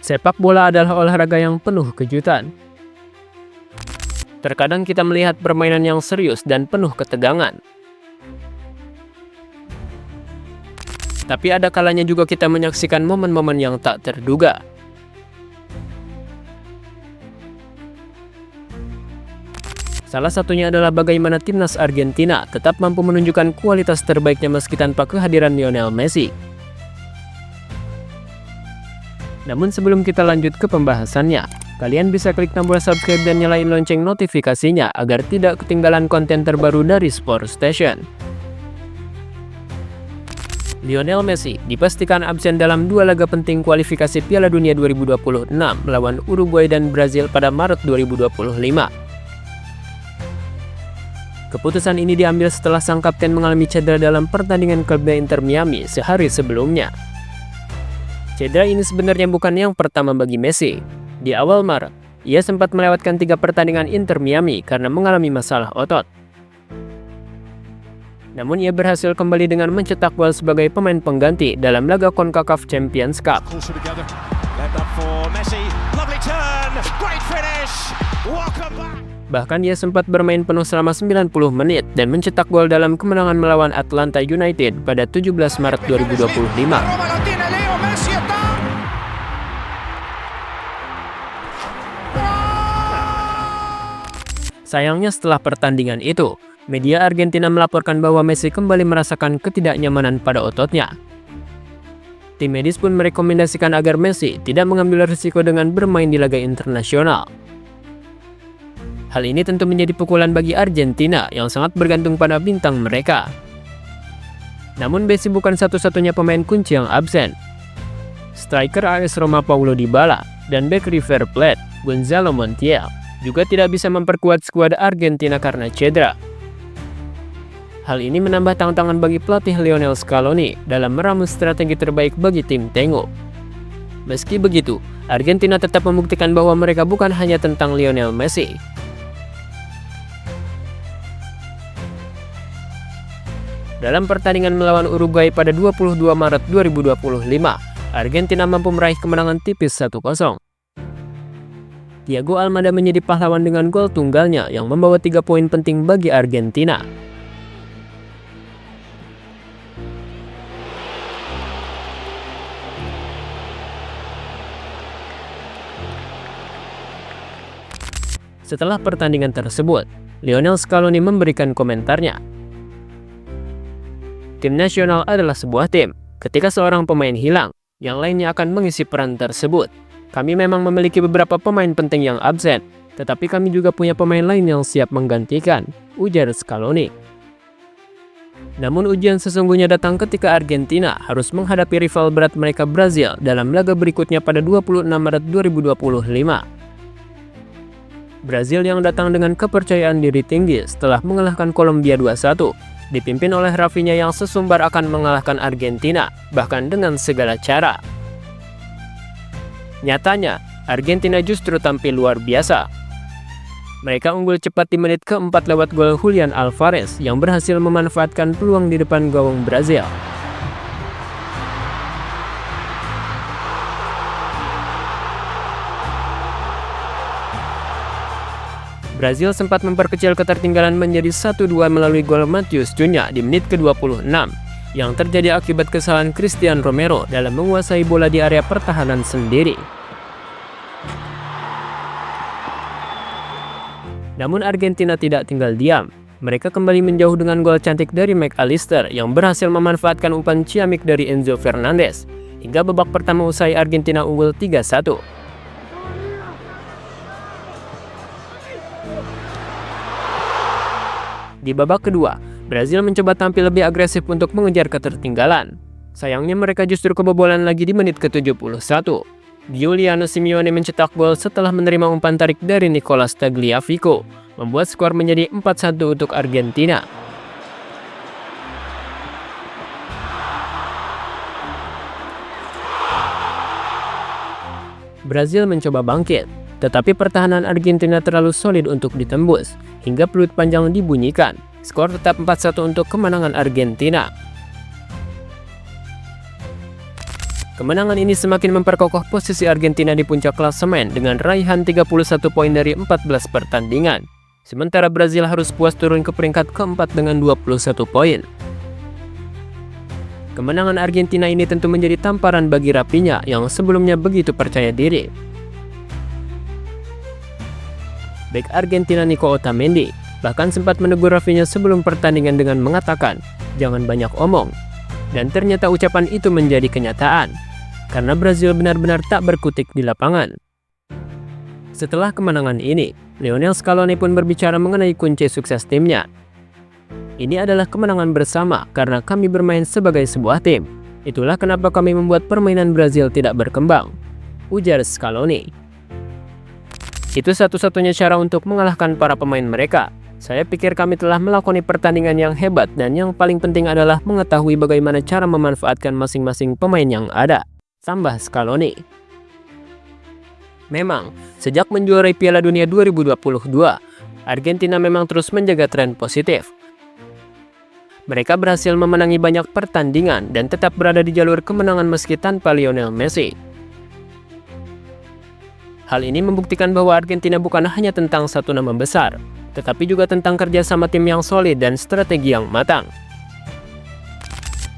Sepak bola adalah olahraga yang penuh kejutan. Terkadang kita melihat permainan yang serius dan penuh ketegangan. Tapi ada kalanya juga kita menyaksikan momen-momen yang tak terduga. Salah satunya adalah bagaimana timnas Argentina tetap mampu menunjukkan kualitas terbaiknya meski tanpa kehadiran Lionel Messi. Namun sebelum kita lanjut ke pembahasannya, kalian bisa klik tombol subscribe dan nyalain lonceng notifikasinya agar tidak ketinggalan konten terbaru dari Sport Station. Lionel Messi dipastikan absen dalam 2 laga penting kualifikasi Piala Dunia 2026 melawan Uruguay dan Brazil pada Maret 2025. Keputusan ini diambil setelah sang kapten mengalami cedera dalam pertandingan klubnya Inter Miami sehari sebelumnya. Cedera ini sebenarnya bukan yang pertama bagi Messi. Di awal Maret, ia sempat melewatkan 3 pertandingan Inter Miami karena mengalami masalah otot. Namun ia berhasil kembali dengan mencetak gol sebagai pemain pengganti dalam laga CONCACAF Champions Cup. Bahkan ia sempat bermain penuh selama 90 menit dan mencetak gol dalam kemenangan melawan Atlanta United pada 17 Maret 2025. Sayangnya setelah pertandingan itu, media Argentina melaporkan bahwa Messi kembali merasakan ketidaknyamanan pada ototnya. Tim medis pun merekomendasikan agar Messi tidak mengambil risiko dengan bermain di laga internasional. Hal ini tentu menjadi pukulan bagi Argentina yang sangat bergantung pada bintang mereka. Namun Messi bukan satu-satunya pemain kunci yang absen. Striker AS Roma Paulo Dybala dan bek River Plate Gonzalo Montiel juga tidak bisa memperkuat skuad Argentina karena cedera. Hal ini menambah tantangan bagi pelatih Lionel Scaloni dalam meramu strategi terbaik bagi tim Tengu. Meski begitu, Argentina tetap membuktikan bahwa mereka bukan hanya tentang Lionel Messi. Dalam pertandingan melawan Uruguay pada 22 Maret 2025, Argentina mampu meraih kemenangan tipis 1-0. Thiago Almada menjadi pahlawan dengan gol tunggalnya yang membawa 3 poin penting bagi Argentina. Setelah pertandingan tersebut, Lionel Scaloni memberikan komentarnya. Tim nasional adalah sebuah tim. Ketika seorang pemain hilang, yang lainnya akan mengisi peran tersebut. Kami memang memiliki beberapa pemain penting yang absen, tetapi kami juga punya pemain lain yang siap menggantikan, ujar Scaloni. Namun ujian sesungguhnya datang ketika Argentina harus menghadapi rival berat mereka Brazil dalam laga berikutnya pada 26 Maret 2025. Brazil yang datang dengan kepercayaan diri tinggi setelah mengalahkan Kolombia 2-1, dipimpin oleh Rafinha yang sesumbar akan mengalahkan Argentina, bahkan dengan segala cara. Nyatanya, Argentina justru tampil luar biasa. Mereka unggul cepat di menit ke-4 lewat gol Julian Alvarez yang berhasil memanfaatkan peluang di depan gawang Brazil. Brazil sempat memperkecil ketertinggalan menjadi 1-2 melalui gol Matheus Cunha di menit ke-26 yang terjadi akibat kesalahan Cristian Romero dalam menguasai bola di area pertahanan sendiri. Namun Argentina tidak tinggal diam. Mereka kembali menjauh dengan gol cantik dari McAllister yang berhasil memanfaatkan umpan ciamik dari Enzo Fernandez. Hingga babak pertama usai Argentina unggul 3-1. Di babak kedua, Brazil mencoba tampil lebih agresif untuk mengejar ketertinggalan. Sayangnya mereka justru kebobolan lagi di menit ke-71. Giuliano Simeone mencetak gol setelah menerima umpan tarik dari Nicolas Tagliafico, membuat skor menjadi 4-1 untuk Argentina. Brazil mencoba bangkit, tetapi pertahanan Argentina terlalu solid untuk ditembus, hingga peluit panjang dibunyikan. Skor tetap 4-1 untuk kemenangan Argentina. Kemenangan ini semakin memperkokoh posisi Argentina di puncak klasemen dengan raihan 31 poin dari 14 pertandingan. Sementara Brazil harus puas turun ke peringkat keempat dengan 21 poin. Kemenangan Argentina ini tentu menjadi tamparan bagi Rafinha yang sebelumnya begitu percaya diri. Bek Argentina Nico Otamendi bahkan sempat menegur Rafinha sebelum pertandingan dengan mengatakan, "Jangan banyak omong." Dan ternyata ucapan itu menjadi kenyataan, karena Brazil benar-benar tak berkutik di lapangan. Setelah kemenangan ini, Lionel Scaloni pun berbicara mengenai kunci sukses timnya. "Ini adalah kemenangan bersama karena kami bermain sebagai sebuah tim. Itulah kenapa kami membuat permainan Brazil tidak berkembang," ujar Scaloni. "Itu satu-satunya cara untuk mengalahkan para pemain mereka. Saya pikir kami telah melakoni pertandingan yang hebat dan yang paling penting adalah mengetahui bagaimana cara memanfaatkan masing-masing pemain yang ada," tambah Scaloni. Memang, sejak menjuarai Piala Dunia 2022, Argentina memang terus menjaga tren positif. Mereka berhasil memenangi banyak pertandingan dan tetap berada di jalur kemenangan meski tanpa Lionel Messi. Hal ini membuktikan bahwa Argentina bukan hanya tentang satu nama besar, tetapi juga tentang kerjasama tim yang solid dan strategi yang matang.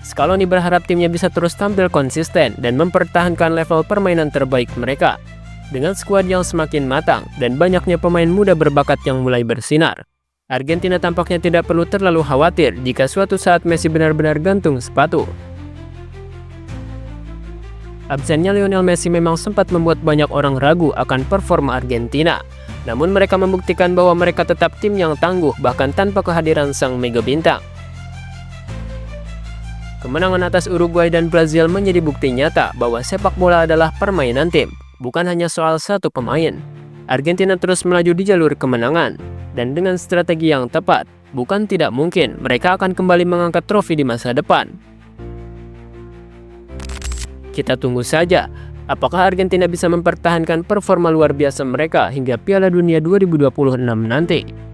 Scaloni berharap timnya bisa terus tampil konsisten dan mempertahankan level permainan terbaik mereka. Dengan skuad yang semakin matang dan banyaknya pemain muda berbakat yang mulai bersinar, Argentina tampaknya tidak perlu terlalu khawatir jika suatu saat Messi benar-benar gantung sepatu. Absennya Lionel Messi memang sempat membuat banyak orang ragu akan performa Argentina. Namun mereka membuktikan bahwa mereka tetap tim yang tangguh bahkan tanpa kehadiran sang mega bintang. Kemenangan atas Uruguay dan Brazil menjadi bukti nyata bahwa sepak bola adalah permainan tim, bukan hanya soal satu pemain. Argentina terus melaju di jalur kemenangan, dan dengan strategi yang tepat, bukan tidak mungkin mereka akan kembali mengangkat trofi di masa depan. Kita tunggu saja, apakah Argentina bisa mempertahankan performa luar biasa mereka hingga Piala Dunia 2026 nanti.